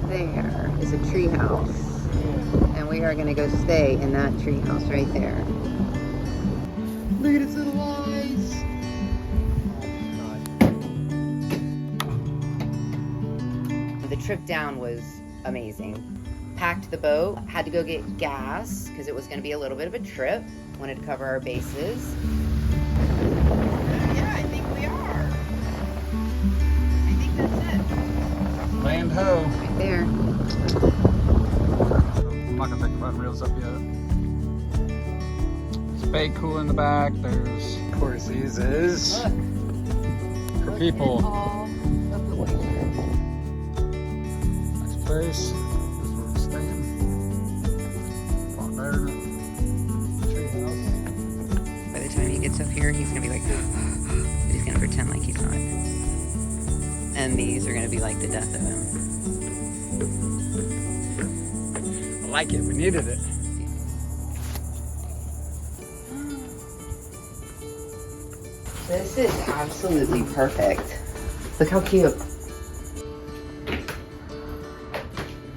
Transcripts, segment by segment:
there is a tree house. And we are going to go stay in that tree house right there. Look at its little eyes. The trip down was amazing. Packed the boat, had to go get gas because it was going to be a little bit of a trip. Wanted to cover our bases. Yeah, I think we are. I think that's it. Land ho. Right there. I'm not gonna take the run reels up yet. There's a bait cool in the back. There's, of course, these is for people. All of the way. Nice place. This is where we're staying. A lot better than the tree house. By the time he gets up here, he's gonna be like, but he's gonna pretend like he's not. And these are gonna be like the death of him. I like it. We needed it. This is absolutely perfect. Look how cute.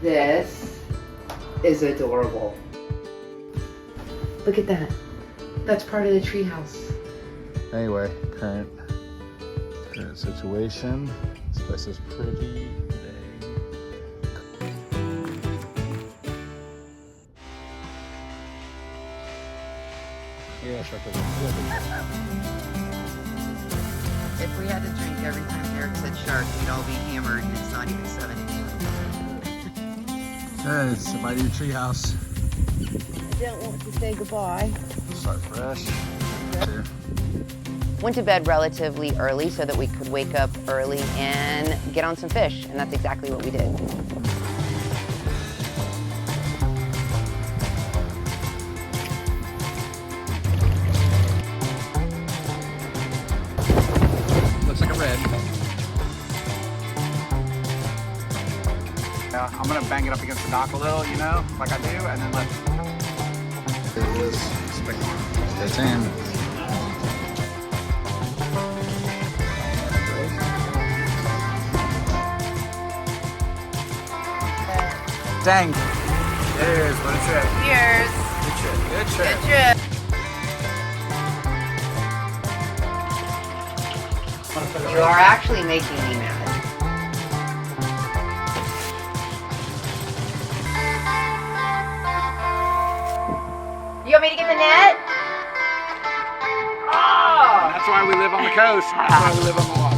This is adorable. Look at that. That's part of the treehouse. Anyway, current situation. This place is pretty dang. Yeah, sure. If we had to drink every time Eric said shark, we'd all be hammered, and it's not even 7 a.m. Hey, it's my new treehouse. I don't want to say goodbye. Start fresh. Here. Went to bed relatively early so that we could wake up early and get on some fish, and that's exactly what we did. Looks like a red. Yeah, I'm gonna bang it up against the dock a little, you know, like I do, and then let it is. Stay tuned. Dang. Cheers. What is it? Cheers. Good trip. Good trip. Good trip. You are actually making me mad. You want me to get the net? Oh! That's why we live on the coast. That's why we live on the water.